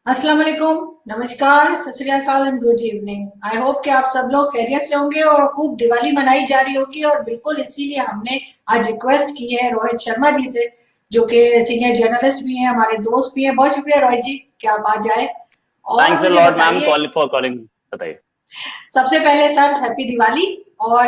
अस्सलाम वालेकुम, नमस्कार, सत श्री अकाल and good evening. I hope कि आप सब लोग खैरियत से होंगे और खूब दिवाली मनाई जा रही होगी। और बिल्कुल इसीलिए हमने आज रिक्वेस्ट की है रोहित शर्मा जी से, जो कि सीनियर जर्नलिस्ट भी हैं, हमारे दोस्त भी हैं। बहुत शुक्रिया रोहित जी कि आप आ जाए और थैंक्स अ मुझे लॉट मैम बताइए। Call for calling. बताइए। सबसे पहले सर हैप्पी दिवाली। और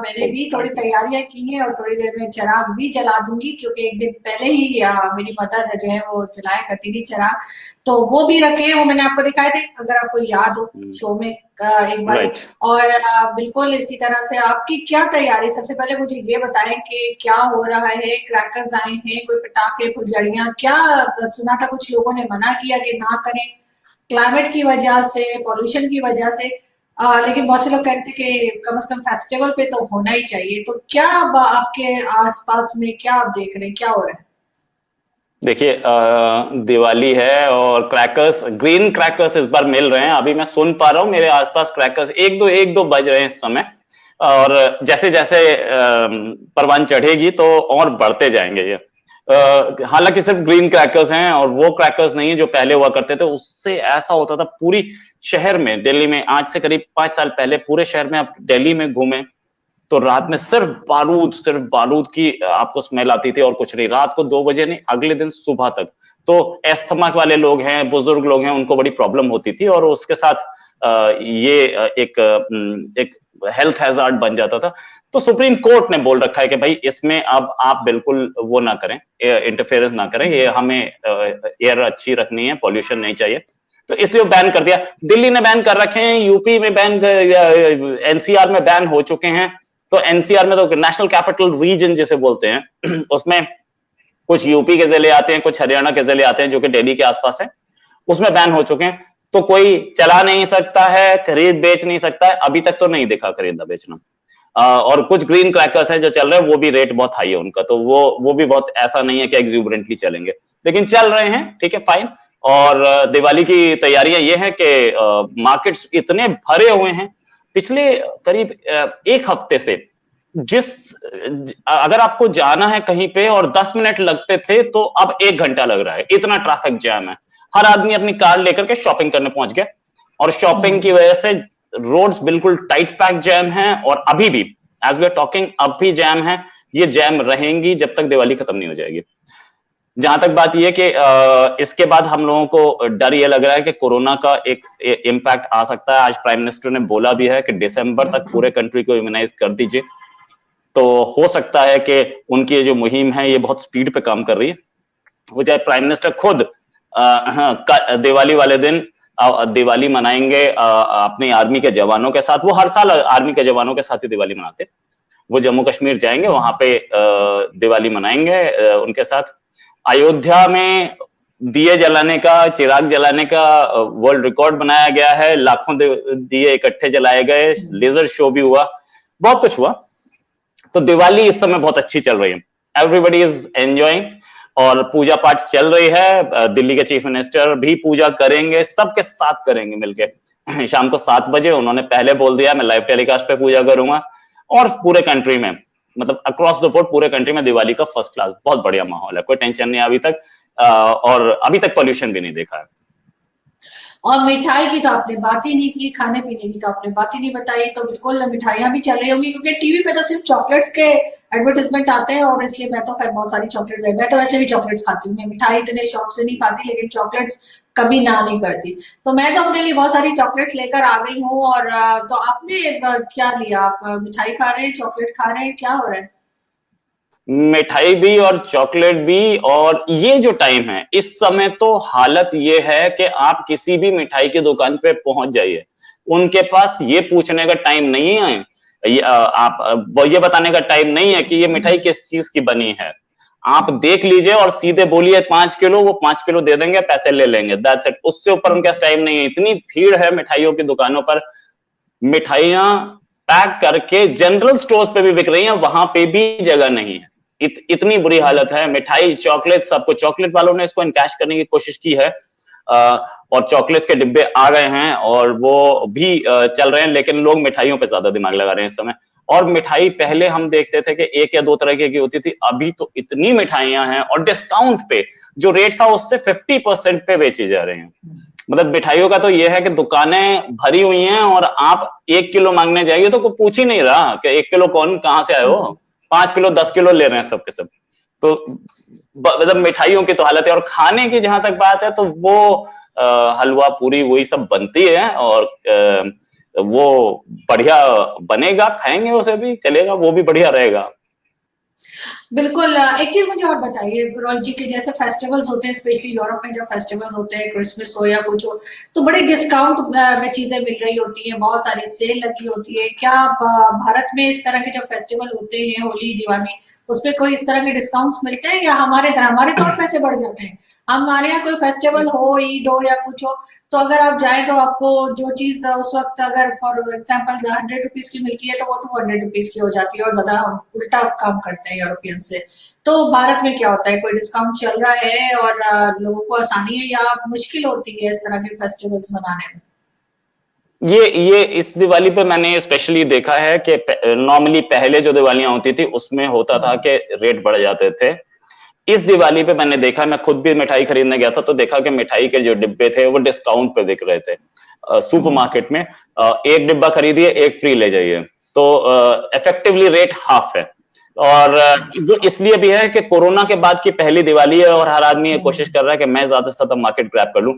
मैंने भी थोड़ी थैंक यू। तैयारियां की हैं और थोड़ी देर में चिराग भी जला दूंगी, क्योंकि एक दिन पहले ही मेरी मदर जो है वो जलाया करती थी चिराग। तो वो भी रखे हैं, वो मैंने आपको दिखाए थे, अगर आपको याद हो शो में एक बारी। राइट। और बिल्कुल इसी तरह से आपकी क्या तैयारी, सबसे पहले मुझे ये बताएं कि क्या हो रहा है। क्रैकर्स आए हैं, कोई पटाखे फुलझड़ियां क्या? सुना था कुछ लोगों ने मना किया कि ना करें, क्लाइमेट की वजह से, पॉल्यूशन की वजह से। लेकिन बहुत से लोग कहते हैं कि कम से कम फेस्टिवल पे तो होना ही चाहिए। तो क्या आपके आसपास में क्या आप देख रहे हैं, क्या हो रहा है? देखिए, दिवाली है और क्रैकर्स, ग्रीन क्रैकर्स इस बार मिल रहे हैं। अभी मैं सुन पा रहा हूँ मेरे आसपास क्रैकर्स एक दो बज रहे हैं इस समय। और जैसे जैसे परवान चढ़ेगी तो और बढ़ते जाएंगे ये। हालांकि सिर्फ ग्रीन क्रैकर्स हैं और वो क्रैकर्स नहीं है जो पहले हुआ करते थे। उससे ऐसा होता था पूरी शहर में, दिल्ली में आज से करीब 5 साल पहले पूरे शहर में, आप दिल्ली में घूमे तो रात में सिर्फ बारूद की आपको स्मेल आती थी और कुछ नहीं। रात को 2 बजे नहीं, अगले दिन सुबह तक। तो एस्थमा वाले लोग हैं, बुजुर्ग लोग हैं, उनको बड़ी प्रॉब्लम होती थी और उसके साथ ये एक हेल्थ हैजार्ड बन जाता था। तो सुप्रीम कोर्ट ने बोल रखा है कि भाई इसमें अब आप बिल्कुल वो ना करें, इंटरफेरेंस ना करें। ये हमें एयर अच्छी रखनी है, पॉल्यूशन नहीं चाहिए। तो इसलिए वो बैन कर दिया। दिल्ली ने बैन कर रखे हैं, यूपी में बैन, एनसीआर में बैन हो चुके हैं। तो एनसीआर में तो नेशनल कैपिटल रीजन जिसे बोलते हैं उसमें कुछ यूपी के जिले आते हैं, कुछ हरियाणा के जिले आते हैं जो कि दिल्ली के आसपास है। उसमें बैन हो चुके हैं। तो कोई चला नहीं सकता है, खरीद बेच नहीं सकता है। अभी तक तो नहीं दिखा खरीदना बेचना। और कुछ ग्रीन क्रैकर्स हैं जो चल रहे हैं, वो भी रेट बहुत हाई है उनका। तो वो भी बहुत ऐसा नहीं है कि एग्जूबरेंटली चलेंगे, लेकिन चल रहे हैं, ठीक है, फाइन। और दिवाली की तैयारियां ये है कि मार्केट्स इतने भरे हुए हैं पिछले करीब एक हफ्ते से। जिस अगर आपको जाना है कहीं पे और 10 मिनट लगते थे तो अब 1 घंटा लग रहा है, इतना ट्रैफिक जैम है। हर आदमी अपनी कार लेकर के शॉपिंग करने पहुंच गया और शॉपिंग की वजह से रोड्स बिल्कुल टाइट पैक जैम है। और अभी भी एज वी आर टॉकिंग अब भी जैम है। ये जैम रहेंगी जब तक दिवाली खत्म नहीं हो जाएगी। जहां तक बात यह कि इसके बाद हम लोगों को डर ये लग रहा है कि कोरोना का एक इम्पैक्ट आ सकता है। आज प्राइम मिनिस्टर ने बोला भी है कि दिसंबर तक पूरे कंट्री को इम्यूनाइज कर दीजिए। तो हो सकता है कि उनकी जो मुहिम है ये बहुत स्पीड पे काम कर रही है। वो चाहे प्राइम मिनिस्टर खुद दिवाली वाले दिन दिवाली मनाएंगे अपनी आर्मी के जवानों के साथ। वो हर साल आर्मी के जवानों के साथ ही दिवाली मनाते। वो जम्मू कश्मीर जाएंगे, वहां पे दिवाली मनाएंगे उनके साथ। अयोध्या में दिए जलाने का, चिराग जलाने का वर्ल्ड रिकॉर्ड बनाया गया है। लाखों दिए इकट्ठे जलाए गए, लेजर शो भी हुआ, बहुत कुछ हुआ। तो दिवाली इस समय बहुत अच्छी चल रही है, एवरीबडी इज एंजॉइंग। और पूजा पाठ चल रही है। दिल्ली के चीफ मिनिस्टर भी पूजा करेंगे, सबके साथ करेंगे मिलके। शाम को 7 बजे उन्होंने पहले बोल दिया मैं लाइव टेलीकास्ट पे पूजा करूंगा। और पूरे कंट्री में, मतलब अक्रॉस द बोर्ड पूरे कंट्री में दिवाली का फर्स्ट क्लास बहुत बढ़िया माहौल है, कोई टेंशन नहीं अभी तक। और अभी तक पॉल्यूशन भी नहीं देखा है। और मिठाई की तो आपने बात ही नहीं की, खाने पीने की तो आपने बात ही नहीं बताई। तो बिल्कुल मिठाइयां भी चल रही होंगी, क्योंकि टीवी पे तो सिर्फ चॉकलेट्स के एडवर्टाइजमेंट आते हैं। और इसलिए मैं तो खैर बहुत सारी चॉकलेट, मैं तो वैसे भी चॉकलेट्स खाती हूँ। मैं मिठाई इतने शौक से नहीं खाती, लेकिन चॉकलेट्स कभी ना नहीं करती। तो मैं तो अपने लिए बहुत सारी चॉकलेट्स लेकर आ गई हूँ। और तो आपने क्या लिया? आप मिठाई खा रहे हैं, चॉकलेट खा रहे हैं, क्या हो रहा है? मिठाई भी और चॉकलेट भी। और ये जो टाइम है इस समय तो हालत ये है कि आप किसी भी मिठाई की दुकान पे पहुंच जाइए, उनके पास ये पूछने का टाइम नहीं है, वो ये बताने का टाइम नहीं है कि ये मिठाई किस चीज की बनी है। आप देख लीजिए और सीधे बोलिए 5 किलो, वो 5 किलो दे देंगे, पैसे ले लेंगे, दैट्स इट। उससे ऊपर उनके पास टाइम नहीं है। इतनी भीड़ है मिठाइयों की दुकानों पर। मिठाइयां पैक करके जनरल स्टोर्स पे भी बिक रही हैं, वहां पे भी जगह नहीं है। इतनी बुरी हालत है। मिठाई, चॉकलेट, सबको। चॉकलेट वालों ने इसको इनकैश करने की कोशिश की है और चॉकलेट्स के डिब्बे आ गए हैं और वो भी चल रहे हैं, लेकिन लोग मिठाइयों पे ज्यादा दिमाग लगा रहे हैं इस समय। और मिठाई पहले हम देखते थे कि 1 या 2 तरह की होती थी, अभी तो इतनी मिठाइयां हैं और डिस्काउंट पे, जो रेट था उससे 50% पे बेची जा रही हैं। मतलब मिठाइयों का तो ये है कि दुकानें भरी हुई हैं और आप 1 किलो मांगने जाइए तो कोई पूछ ही नहीं रहा कि 1 किलो कौन कहाँ से आए हो, 5 किलो 10 किलो ले रहे हैं सबके सब। तो मतलब मिठाइयों की तो हालत है। और खाने की जहां तक बात है तो वो हलवा पूरी वही सब बनती है और वो बढ़िया बनेगा, खाएंगे उसे भी चलेगा, वो भी बढ़िया रहेगा। बिल्कुल। एक चीज मुझे और बताइए रोहित जी के जैसे फेस्टिवल्स होते हैं स्पेशली यूरोप में जब फेस्टिवल्स होते हैं क्रिसमस हो या कुछ हो तो बड़े डिस्काउंट में चीजें मिल रही होती हैं बहुत सारी सेल लगी होती है क्या भारत में इस तरह के जब फेस्टिवल होते हैं होली दिवाली उसपे कोई इस तरह के डिस्काउंट्स मिलते हैं या हमारे तो और पैसे बढ़ जाते हैं हमारे यहाँ कोई फेस्टिवल हो ईद हो या कुछ हो तो अगर आप जाए तो आपको जो चीज उस वक्त अगर फॉर एग्जाम्पल 100 रुपीज की मिलती है तो वो 200 रुपीज की हो जाती है और ज्यादा हम उल्टा काम करते हैं यूरोपियन से तो भारत में क्या होता है कोई डिस्काउंट चल रहा है और लोगों को आसानी है या मुश्किल होती है इस तरह के फेस्टिवल्स मनाने में ये इस दिवाली पे मैंने स्पेशली देखा है कि नॉर्मली पहले जो दिवालियां होती थी उसमें होता था कि रेट बढ़ जाते थे। इस दिवाली पे मैंने देखा, मैं खुद भी मिठाई खरीदने गया था तो देखा कि मिठाई के जो डिब्बे थे वो डिस्काउंट पे बिक रहे थे सुपर मार्केट में। एक डिब्बा खरीदिए एक फ्री ले जाइए, तो इफेक्टिवली रेट हाफ है। और जो इसलिए भी है कि कोरोना के बाद की पहली दिवाली है और हर आदमी ये कोशिश कर रहा है कि मैं ज्यादा से ज्यादा मार्केट ग्रैब कर लूं।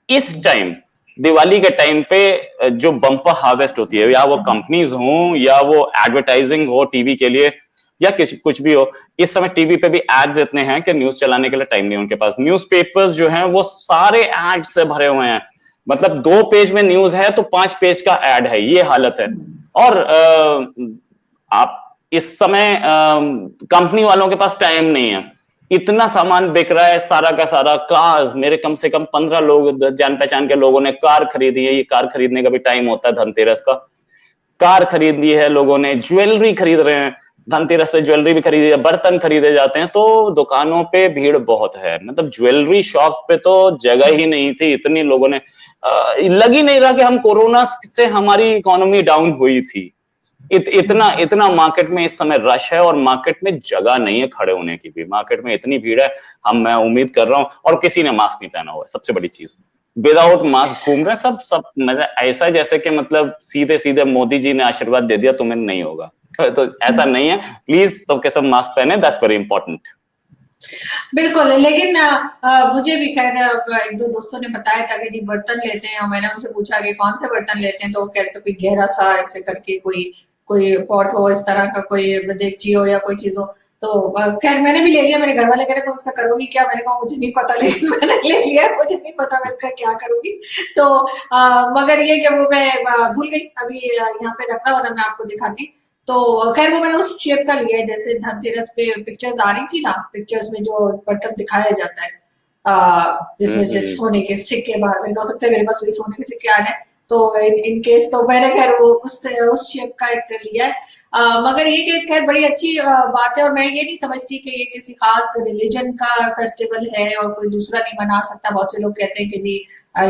इस टाइम दिवाली के टाइम पे जो बम्पर हार्वेस्ट होती है, या वो कंपनीज हो या वो एडवर्टाइजिंग हो टीवी के लिए या कुछ भी हो, इस समय टीवी पे भी एड्स इतने हैं कि न्यूज चलाने के लिए टाइम नहीं उनके पास। न्यूज़पेपर्स जो हैं वो सारे एड्स से भरे हुए हैं, मतलब 2 पेज में न्यूज है तो 5 पेज का एड है, ये हालत है। और आप इस समय कंपनी वालों के पास टाइम नहीं है, इतना सामान बिक रहा है सारा का सारा। कार्स, मेरे कम से कम 15 लोग जान पहचान के लोगों ने कार खरीदी है। ये कार खरीदने का भी टाइम होता है धनतेरस का। कार खरीद ली है लोगों ने, ज्वेलरी खरीद रहे हैं, धनतेरस पे ज्वेलरी भी खरीदी है, बर्तन खरीदे जाते हैं, तो दुकानों पे भीड़ बहुत है। मतलब ज्वेलरी शॉप्स पे तो जगह ही नहीं थी, इतनी लोगों ने लग ही नहीं रहा कि हम कोरोना से हमारी इकोनॉमी डाउन हुई थी। इतना इतना मार्केट में इस समय रश है और मार्केट में जगह नहीं है खड़े होने की भी। मार्केट में इतनी भीड़ है, मैं उम्मीद कर रहा हूं, और किसी ने मास्क नहीं पहना हुआ है, सबसे बड़ी चीज। विदाउट मास्क घूम रहे हैं सब सब। मतलब ऐसा जैसे कि मतलब सीधे सीधे मोदी जी ने आशीर्वाद दे दिया तुम्हें नहीं होगा। तो ऐसा नहीं है, प्लीज सबके सब मास्क पहने, दैट्स वेरी इंपॉर्टेंट। बिल्कुल लेकिन मुझे भी खैर एक दो दोस्तों ने बताया था कि जी बर्तन लेते हैं और मैंने उनसे पूछा कि कौन से बर्तन लेते हैं तो वो कहते कोई गहरा सा ऐसे करके कोई कोई पॉट हो इस तरह का कोई देगची हो या कोई चीज हो तो खैर मैंने भी ले लिया मेरे घर वाले कह रहे तो उसका करोगी क्या मैंने कहा मुझे नहीं पता लेकिन मैंने ले लिया मुझे नहीं पता मैं इसका क्या करूंगी तो मगर ये कि वो मैं भूल गई अभी यहाँ पे रखना वरना मैं आपको दिखाती तो खैर वो मैंने उस शेप का लिया है जैसे धनतेरस पे पिक्चर्स आ रही थी ना पिक्चर्स में जो बर्तन दिखाया जाता है जिसमें से सोने के सिक्के बाहर में हो सकता है मेरे पास वही सोने के सिक्के आ रहे हैं तो इन केस तो मैंने खैर वो उस शेप का एक लिया है मगर ये कि खैर बड़ी अच्छी बात है और मैं ये नहीं समझती कि ये किसी खास रिलीजन का फेस्टिवल है और कोई दूसरा नहीं मना सकता बहुत से लोग कहते हैं कि जी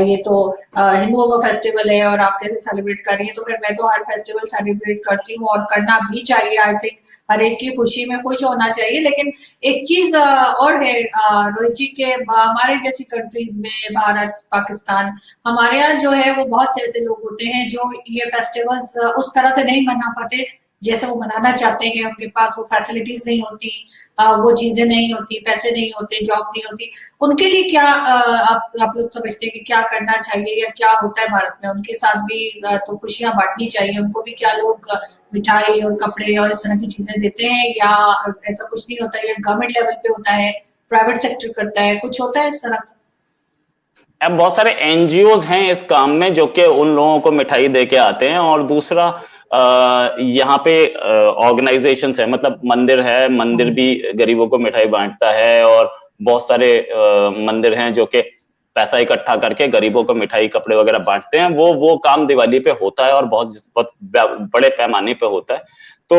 ये तो हिंदुओं का फेस्टिवल है और आप कैसे सेलिब्रेट कर रही है तो फिर मैं तो हर फेस्टिवल सेलिब्रेट करती हूँ और करना भी चाहिए आई थिंक हर एक की खुशी में खुश होना चाहिए लेकिन एक चीज और है रोहित जी के हमारे जैसी कंट्रीज में भारत पाकिस्तान हमारे यहाँ जो है वो बहुत से ऐसे लोग होते हैं जो ये फेस्टिवल्स उस तरह से नहीं मना पाते जैसे वो मनाना चाहते हैं उनके पास वो फैसिलिटीज नहीं होती वो चीजें नहीं होती पैसे नहीं होते जॉब नहीं होती उनके लिए क्या आप लोग समझते हैं कि क्या करना चाहिए या क्या होता है भारत में उनके साथ भी तो खुशियां बांटनी चाहिए उनको भी क्या लोग मिठाई और कपड़े और इस तरह की चीजें देते हैं या ऐसा कुछ नहीं होता है गवर्नमेंट लेवल पे होता है प्राइवेट सेक्टर करता है कुछ होता है इस तरह का अब बहुत सारे एनजीओज हैं इस काम में जो कि उन लोगों को मिठाई दे के आते हैं। और दूसरा यहाँ पे ऑर्गेनाइजेशन है, मतलब मंदिर है, मंदिर भी गरीबों को मिठाई बांटता है। और बहुत सारे मंदिर हैं जो कि पैसा इकट्ठा करके गरीबों को मिठाई कपड़े वगैरह बांटते हैं। वो काम दिवाली पे होता है और बहुत बड़े पैमाने पे होता है। तो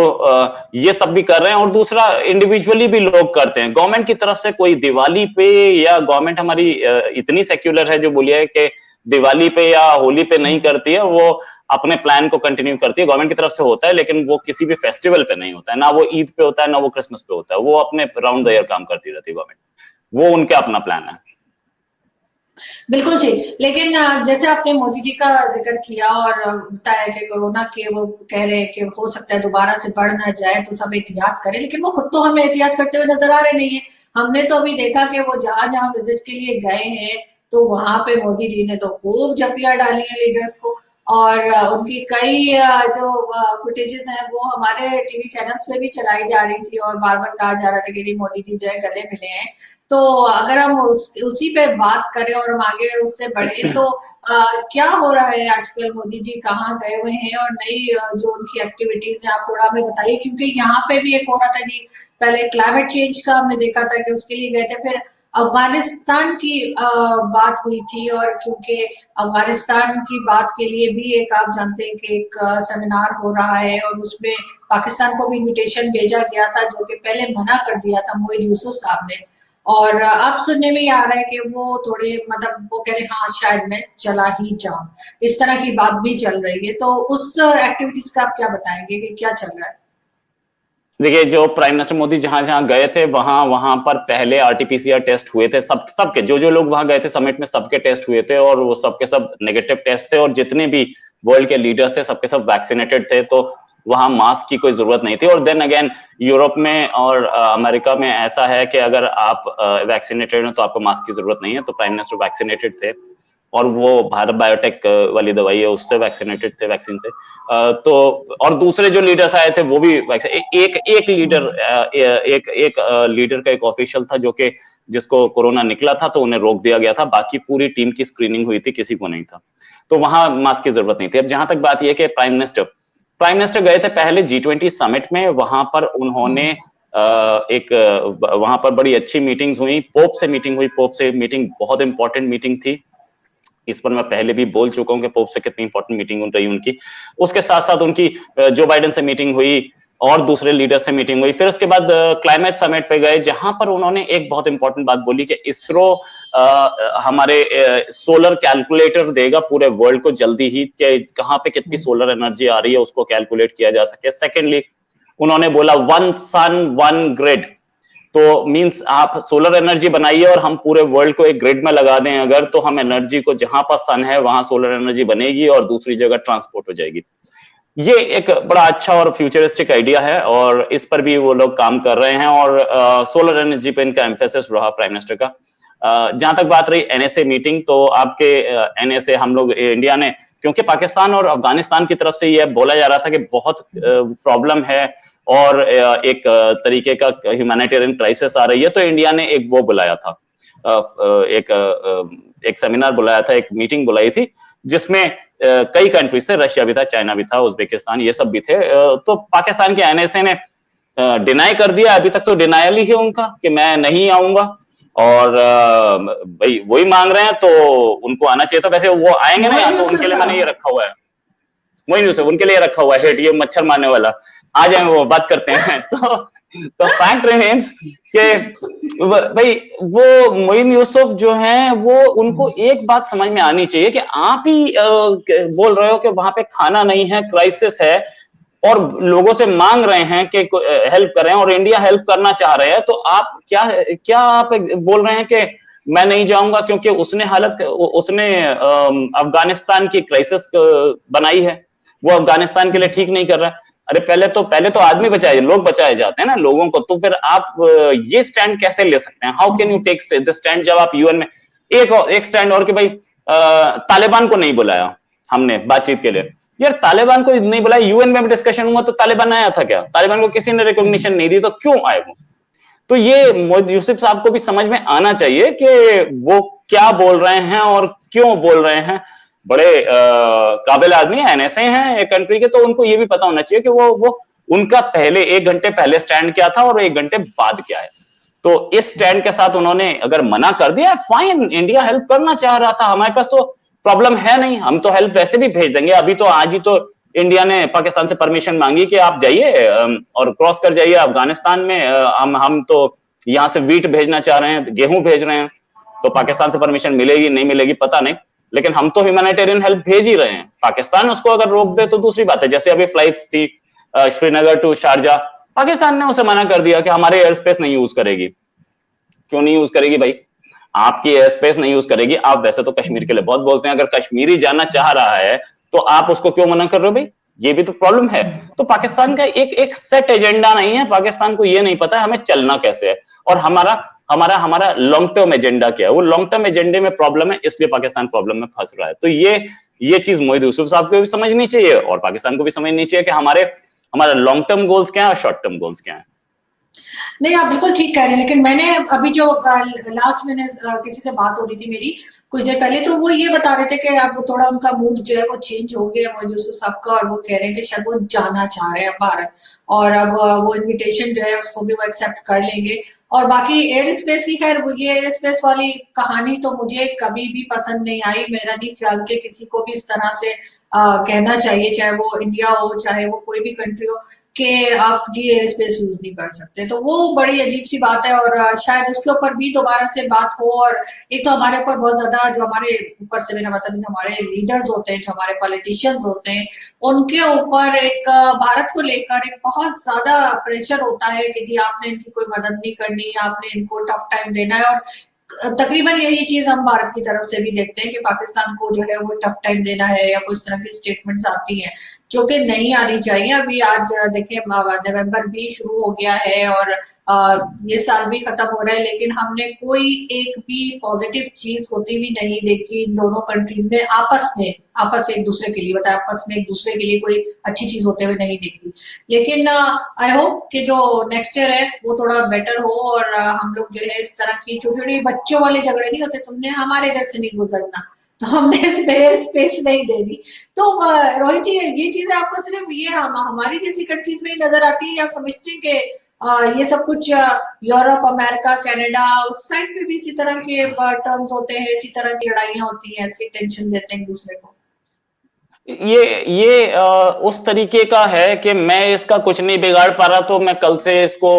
ये सब भी कर रहे हैं। और दूसरा इंडिविजुअली भी लोग करते हैं। गवर्नमेंट की तरफ से कोई दिवाली पे, या गवर्नमेंट हमारी इतनी सेक्युलर है जो बोलिए कि दिवाली पे या होली पे नहीं करती है, वो अपने प्लान को कंटिन्यू करती है। गवर्नमेंट की तरफ से होता है लेकिन वो किसी भी फेस्टिवल पे नहीं होता है, ना वो ईद पे होता है ना वो क्रिसमस पे होता है। वो अपने राउंड द ईयर काम करती रहती है गवर्नमेंट, वो उनका अपना प्लान है। बिल्कुल जी। लेकिन जैसे आपने मोदी जी का जिक्र किया और बताया कि कोरोना के वो कह रहे हैं कि हो सकता है दोबारा से बढ़ ना जाए तो सब एहतियात करें, लेकिन वो खुद तो हमें एहतियात करते हुए नजर आ रहे नहीं है। हमने तो अभी देखा कि वो जहां जहां विजिट के लिए गए हैं तो वहां पे मोदी जी ने तो खूब जपियां डाली हैं लीडर्स को, और उनकी कई जो फुटेजेस हैं वो हमारे टीवी चैनल्स पे भी चलाई जा रही थी और बार बार कहा जा रहा था कि जी मोदी जी जो है गले मिले हैं। तो अगर हम उसी पे बात करें और हम आगे उससे बढ़े तो क्या हो रहा है आजकल, मोदी जी कहाँ गए हुए हैं और नई जो उनकी एक्टिविटीज है आप थोड़ा हमें बताइए, क्योंकि यहाँ पे भी एक हो रहा था जी, पहले क्लाइमेट चेंज का हमने देखा था कि उसके लिए गए थे, फिर अफगानिस्तान की बात हुई थी, और क्योंकि अफगानिस्तान की बात के लिए भी एक आप जानते हैं कि एक सेमिनार हो रहा है और उसमें पाकिस्तान को भी इनविटेशन भेजा गया था जो कि पहले मना कर दिया था मोहित यूसुफ साहब ने, और अब सुनने में ये आ रहा है कि वो थोड़े मतलब वो कह रहे हैं हाँ शायद मैं चला ही जाऊं, इस तरह की बात भी चल रही है। तो उस एक्टिविटीज का आप क्या बताएंगे कि क्या चल रहा है? देखिए, जो प्राइम मिनिस्टर मोदी जहां जहां गए थे वहां वहां पर पहले आरटीपीसीआर टेस्ट हुए थे, सबके जो लोग वहां गए थे समिट में सबके टेस्ट हुए थे और वो सबके सब नेगेटिव टेस्ट थे, और जितने भी वर्ल्ड के लीडर्स थे सबके सब वैक्सीनेटेड थे, तो वहां मास्क की कोई जरूरत नहीं थी। और देन अगेन यूरोप में और अमेरिका में ऐसा है कि अगर आप वैक्सीनेटेड हो तो आपको मास्क की जरूरत नहीं है, तो प्राइम मिनिस्टर वैक्सीनेटेड थे और वो भारत बायोटेक वाली दवाई है उससे वैक्सीनेटेड थे, वैक्सीन से। तो और दूसरे जो लीडर्स आए थे वो भी एक लीडर एक लीडर का एक ऑफिशियल था जो कि जिसको कोरोना निकला था तो उन्हें रोक दिया गया था, बाकी पूरी टीम की स्क्रीनिंग हुई थी, किसी को नहीं था, तो वहां मास्क की जरूरत नहीं थी। अब जहां तक बात यह कि प्राइम मिनिस्टर गए थे पहले G20 समिट में, वहां पर उन्होंने एक वहां पर बड़ी अच्छी मीटिंग्स हुई, पोप से मीटिंग हुई, पोप से मीटिंग बहुत इंपॉर्टेंट मीटिंग थी, इस पर मैं पहले भी बोल चुका हूं कि पोप से कितनी इंपॉर्टेंट मीटिंग रही उनकी। उसके साथ साथ उनकी जो बाइडेन से मीटिंग हुई और दूसरे लीडर से मीटिंग हुई, फिर उसके बाद क्लाइमेट समिट पे गए जहां पर उन्होंने एक बहुत इंपॉर्टेंट बात बोली कि इसरो हमारे सोलर कैलकुलेटर देगा पूरे वर्ल्ड को जल्दी ही, कि कहां पे कितनी सोलर एनर्जी आ रही है उसको कैलकुलेट किया जा सके। सेकेंडली उन्होंने बोला वन सन वन ग्रिड, तो मींस आप सोलर एनर्जी बनाइए और हम पूरे वर्ल्ड को एक ग्रिड में लगा दें अगर, तो हम एनर्जी को जहां पर सन है वहां सोलर एनर्जी बनेगी और दूसरी जगह ट्रांसपोर्ट हो जाएगी। ये एक बड़ा अच्छा और फ्यूचरिस्टिक आइडिया है और इस पर भी वो लोग काम कर रहे हैं, और सोलर एनर्जी पे इनका एम्फेसिस रहा प्राइम मिनिस्टर का। जहां तक बात रही एनएसए मीटिंग, तो आपके एनएसए हम लोग इंडिया ने, क्योंकि पाकिस्तान और अफगानिस्तान की तरफ से यह बोला जा रहा था कि बहुत प्रॉब्लम है और एक तरीके का ह्यूमैनिटेरियन क्राइसिस आ रही है, तो इंडिया ने एक वो बुलाया था, एक सेमिनार बुलाया था, एक मीटिंग बुलाई थी जिसमें कई कंट्रीज थे, रशिया भी था, चाइना भी था, उज्बेकिस्तान, ये सब भी थे। तो पाकिस्तान के एनएसए ने डिनाई कर दिया, अभी तक तो डिनायल ही है उनका कि मैं नहीं आऊंगा, और भाई वही मांग रहे हैं तो उनको आना चाहिए था। वैसे वो आएंगे ना, या मोहित तो यूसुफ उनके लिए मैंने ये साहब। रखा हुआ है, वही न्यूज है उनके लिए रखा हुआ है, ये मच्छर मारने वाला, आ जाए वो बात करते हैं। तो फैक्ट रिमेन्स कि भाई वो मोइन यूसुफ जो हैं वो, उनको एक बात समझ में आनी चाहिए कि आप ही बोल रहे हो कि वहां पे खाना नहीं है, क्राइसिस है, और लोगों से मांग रहे हैं कि हेल्प कर रहे हैं और इंडिया हेल्प करना चाह रहे हैं, तो आप क्या क्या आप बोल रहे हैं कि मैं नहीं जाऊंगा क्योंकि उसने अफगानिस्तान की क्राइसिस बनाई है, वो अफगानिस्तान के लिए ठीक नहीं कर रहा है। अरे पहले तो आदमी बचाए, लोग बचाए जाते हैं ना लोगों को, तो फिर आप ये स्टैंड कैसे ले सकते हैं? How can you take the stand जब आप यूएन में एक स्टैंड, और कि भाई तालिबान को नहीं बुलाया हमने बातचीत के लिए, यार तालिबान को नहीं बुलाया, यूएन में डिस्कशन हुआ तो तालिबान आया था क्या? तालिबान को किसी ने रिकॉग्निशन नहीं दी, तो क्यों आए वो? तो ये मोहम्मद यूसुफ साहब को भी समझ में आना चाहिए कि वो क्या बोल रहे हैं और क्यों बोल रहे हैं। बड़े काबिल आदमी है, एनएसए हैं एक कंट्री के, तो उनको ये भी पता होना चाहिए कि वो उनका पहले 1 घंटे पहले स्टैंड क्या था और 1 घंटे बाद क्या है। तो इस स्टैंड के साथ उन्होंने अगर मना कर दिया, फाइन, इंडिया हेल्प करना चाह रहा था, हमारे पास तो प्रॉब्लम है नहीं, हम तो हेल्प वैसे भी भेज देंगे। अभी तो आज ही तो इंडिया ने पाकिस्तान से परमिशन मांगी कि आप जाइए और क्रॉस कर जाइए अफगानिस्तान में, हम तो यहां से वीट भेजना चाह रहे हैं, गेहूं भेज रहे हैं, तो पाकिस्तान से परमिशन मिलेगी नहीं मिलेगी पता नहीं, लेकिन हम तो ह्यूमैनिटेरियन हेल्प भेज ही रहे हैं। पाकिस्तान उसको अगर रोक दे तो दूसरी बात है। जैसे अभी फ्लाइट्स थी श्रीनगर टू शारजा, पाकिस्तान ने उसे मना कर दिया कि हमारे एयर स्पेस नहीं यूज करेगी। क्यों नहीं यूज करेगी भाई? आपकी एयर स्पेस नहीं यूज करेगी। आप वैसे तो कश्मीर के लिए बहुत बोलते हैं, अगर कश्मीरी जाना चाह रहा है तो आप उसको क्यों मना कर रहे हो भाई? ये भी तो प्रॉब्लम है। तो पाकिस्तान का एक एक सेट एजेंडा नहीं है, पाकिस्तान को ये नहीं पता है हमें चलना कैसे है, और हमारा हमारा हमारा लॉन्ग टर्म एजेंडा क्या है। वो लॉन्ग टर्म एजेंडे में प्रॉब्लम है, इसलिए पाकिस्तान प्रॉब्लम में फंस रहा है। तो ये चीज मोहित यूसुफ साहब को भी समझनी चाहिए और पाकिस्तान को भी समझनी चाहिए कि हमारा लॉन्ग टर्म गोल्स क्या है और शॉर्ट टर्म गोल्स क्या है। नहीं, आप बिल्कुल ठीक कह रहे हैं, लेकिन मैंने अभी जो लास्ट मैंने किसी से बात हो रही थी मेरी कुछ देर पहले, तो वो ये बता रहे थे कि अब थोड़ा उनका मूड जो है वो चेंज हो गया मोदी यूसुफ साहब का, और वो कह रहे हैं कि शायद वो जाना चाह रहे हैं भारत, और अब वो इनविटेशन जो है उसको भी वो एक्सेप्ट कर लेंगे। और बाकी एयर स्पेस की, खैर ये एयर स्पेस वाली कहानी तो मुझे कभी भी पसंद नहीं आई। मेरा नहीं ख्याल के किसी को भी इस तरह से कहना चाहिए, चाहे वो इंडिया हो चाहे वो कोई भी कंट्री हो, कि आप जी एयर स्पेस यूज नहीं कर सकते। तो वो बड़ी अजीब सी बात है, और शायद उसके ऊपर भी दोबारा से बात हो। और एक तो हमारे ऊपर बहुत ज्यादा, जो हमारे ऊपर से मेरा मतलब जो हमारे लीडर्स होते हैं, जो हमारे पॉलिटिशियंस होते हैं, उनके ऊपर एक भारत को लेकर एक बहुत ज्यादा प्रेशर होता है कि जी आपने इनकी कोई मदद नहीं करनी, आपने इनको टफ टाइम देना है। और तकरीबन यही चीज हम भारत की तरफ से भी देखते हैं कि पाकिस्तान को जो है वो टफ टाइम देना है, या कुछ तरह की स्टेटमेंट्स आती हैं जो कि नहीं आनी चाहिए। अभी आज देखिए नवंबर भी शुरू हो गया है, और ये साल भी खत्म हो रहा है, लेकिन हमने कोई एक भी पॉजिटिव चीज होती हुई नहीं देखी इन दोनों कंट्रीज में आपस एक दूसरे के लिए, बताया आपस में एक दूसरे के लिए कोई अच्छी चीज होते हुए नहीं देखी। लेकिन आई होप कि जो नेक्स्ट ईयर है वो थोड़ा बेटर हो, और हम लोग जो है इस तरह की छोटी छोटी बच्चों वाले झगड़े नहीं होते, तुमने हमारे घर से नहीं गुजरना तो हमने स्पेस नहीं दे दी। तो रोहित जी, ये चीजें आपको सिर्फ ये हमारी जैसी कंट्रीज में ही नजर आती है, या आप समझते हैं कि ये सब कुछ यूरोप, अमेरिका, कनाडा, उस साइड पे भी इसी तरह के टर्म्स होते हैं, इसी तरह की लड़ाइयां होती हैं, ऐसी टेंशन देते हैं एक दूसरे को? उस तरीके का है कि मैं इसका कुछ नहीं बिगाड़ पा रहा, तो मैं कल से इसको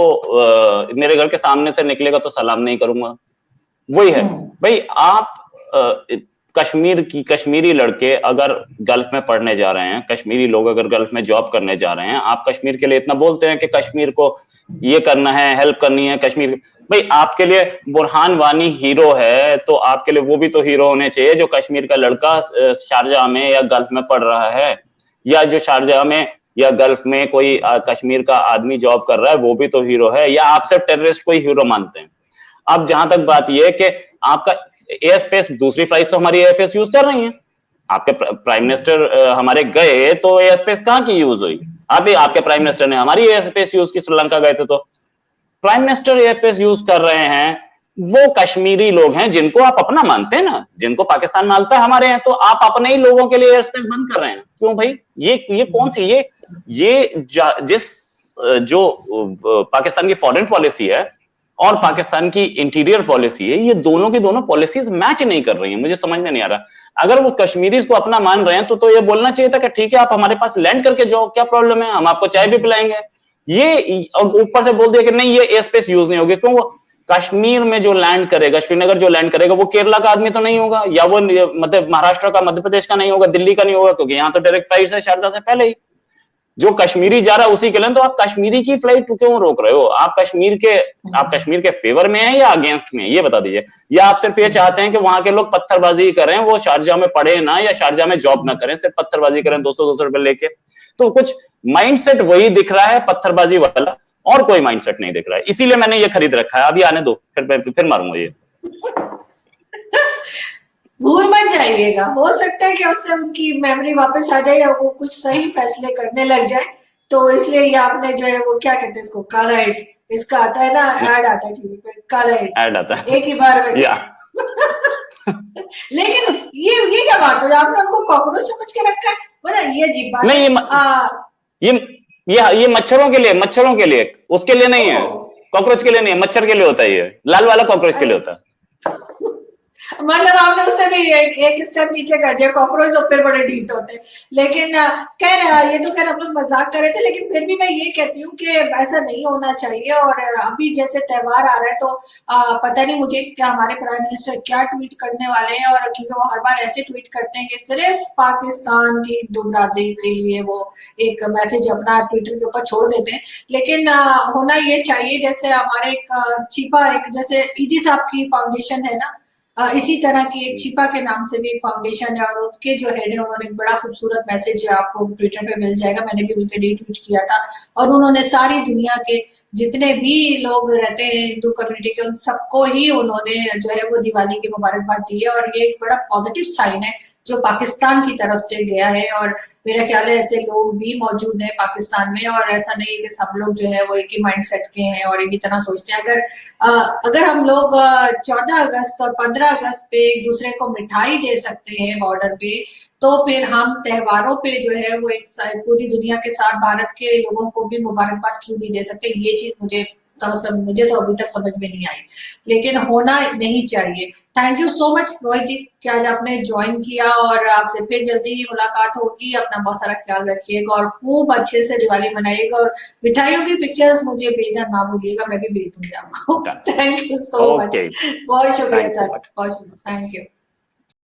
मेरे घर के सामने से निकलेगा तो सलाम नहीं करूंगा। वही है भाई। आप कश्मीरी लड़के अगर गल्फ में पढ़ने जा रहे हैं, कश्मीरी लोग अगर गल्फ में जॉब करने जा रहे हैं, आप कश्मीर के लिए इतना बोलते हैं कि कश्मीर को ये करना है, हेल्प करनी है कश्मीर। भाई आपके लिए बुरहान वानी हीरो है, तो आपके लिए वो भी तो हीरो होने चाहिए। जो कश्मीर का लड़का शारजाह में या गल्फ में पढ़ रहा है, या जो शारजाह में या गल्फ में कोई कश्मीर का आदमी जॉब कर रहा है, वो भी तो हीरो है। या आप सिर्फ टेररिस्ट को ही हीरो मानते हैं? अब जहां तक बात यह है कि आपका एयर स्पेस, दूसरी फ्लाइट तो हमारी एयरफेस यूज कर रही हैं। आपके प्राइम मिनिस्टर हमारे गए तो एयर स्पेस कहां की यूज हुई? अभी आपके प्राइम मिनिस्टर ने हमारी एयर स्पेस यूज की, श्रीलंका गए थे तो। Prime minister air space use कर रहे हैं, वो कश्मीरी लोग हैं जिनको आप अपना मानते हैं ना, जिनको पाकिस्तान मानता है हमारे हैं, तो आप अपने ही लोगों के लिए एयर स्पेस बंद कर रहे हैं। क्यों भाई? ये कौन सी ये जिस जो पाकिस्तान की फॉरेन पॉलिसी है और पाकिस्तान की इंटीरियर पॉलिसी है, ये दोनों की दोनों पॉलिसीज मैच नहीं कर रही हैं। मुझे समझ में नहीं आ रहा। अगर वो कश्मीरीज को अपना मान रहे हैं तो ये बोलना चाहिए था कि ठीक है, आप हमारे पास लैंड करके जाओ, क्या प्रॉब्लम है, हम आपको चाय भी पिलाएंगे। ये ऊपर से बोल दिया कि नहीं, ये एयर स्पेस यूज नहीं होगी। क्यों? वो कश्मीर में जो लैंड करेगा, श्रीनगर जो लैंड करेगा, वो केरला का आदमी तो नहीं होगा, या वो मतलब महाराष्ट्र का, मध्य प्रदेश का नहीं होगा, दिल्ली का नहीं होगा, क्योंकि यहाँ तो डायरेक्ट फ्लाइट है शारजा से पहले ही। जो कश्मीरी जा रहा है उसी के लिए, तो आप कश्मीरी की फ्लाइट क्यों रोक रहे हो? आप कश्मीर के फेवर में हैं या अगेंस्ट में, ये बता दीजिए। या आप सिर्फ ये चाहते हैं कि वहां के लोग पत्थरबाजी करें, वो शारजाह में पढ़े ना या शारजाह में जॉब ना करें, सिर्फ पत्थरबाजी करें 200-200 रुपए लेके? तो कुछ माइंडसेट वही दिख रहा है, पत्थरबाजी वाला, और कोई माइंडसेट नहीं दिख रहा है। इसीलिए मैंने ये खरीद रखा है। अभी आने दो, फिर मारूंगा ये। भूल मत जाइएगा, हो सकता है कि उससे उनकी मेमोरी वापस आ जाए, या वो कुछ सही फैसले करने लग जाए। तो इसलिए ये आपने जो है वो क्या कहते हैं इसको, काला हिट, इसका आता है ना, ऐड आता है टीवी पे, काला हिट, ऐड आता है एक ही बार में लेकिन ये क्या बात हो, आपने उनको कॉकरोच समझ के रखा है? मतलब ये अजीब बात नहीं, ये मच्छरों के लिए, उसके लिए नहीं है, कॉकरोच के लिए नहीं है, मच्छर के लिए होता है। ये लाल वाला कॉकरोच के लिए होता है। मतलब आपने उससे भी एक स्टेप नीचे कर दिया, कॉकरोच तो फिर बड़े ढीठ होते हैं। लेकिन ये तो खैर हम लोग मजाक कर रहे थे, लेकिन फिर भी मैं ये कहती हूँ कि ऐसा नहीं होना चाहिए। और अभी जैसे त्योहार आ रहा है, तो पता नहीं मुझे क्या हमारे प्राइम मिनिस्टर क्या ट्वीट करने वाले हैं, और क्योंकि वो हर बार ऐसे ट्वीट करते हैं कि सिर्फ पाकिस्तान की दुबरादी के लिए वो एक मैसेज अपना ट्विटर के ऊपर छोड़ देते हैं। लेकिन होना ये चाहिए, जैसे हमारे एक छिपा, एक जैसे ईदी साहब की फाउंडेशन है ना, इसी तरह की एक छिपा के नाम से भी एक फाउंडेशन है और उनके जो हेड है उन्होंने एक बड़ा खूबसूरत मैसेज है, आपको ट्विटर पे मिल जाएगा, मैंने भी उनके रीट्वीट किया था। और उन्होंने सारी दुनिया के जितने भी लोग रहते हैं हिंदू कम्युनिटी के, उन सबको ही उन्होंने जो है वो दिवाली की मुबारकबाद दी है। और ये एक बड़ा पॉजिटिव साइन है जो पाकिस्तान की तरफ से गया है। और मेरा ख्याल है ऐसे लोग भी मौजूद हैं पाकिस्तान में, और ऐसा नहीं है कि सब लोग जो है वो एक ही माइंड सेट के हैं और एक ही तरह सोचते हैं। अगर हम लोग 14 अगस्त और 15 अगस्त पे एक दूसरे को मिठाई दे सकते हैं बॉर्डर पे, तो फिर हम त्योहारों पे जो है वो एक पूरी दुनिया के साथ भारत के लोगों को भी मुबारकबाद क्यों नहीं दे सकते। ये चीज मुझे कम से कम मुझे तो अभी तक समझ में नहीं आई, लेकिन होना नहीं चाहिए। Thank you so much Rohit ji कि आज आपने ज्वाइन किया, और आपसे फिर जल्दी ही मुलाकात होगी। अपना बहुत सारा ख्याल रखिएगा और खूब अच्छे से दिवाली मनाइएगा, और मिठाइयों की पिक्चर्स मुझे भेजना ना भूलिएगा, मैं भी भेज दूंगी आपको। Thank you so much, okay, बहुत शुक्रिया थैंक्स अ सर, लॉट। बहुत शुक्रिया, थैंक यू।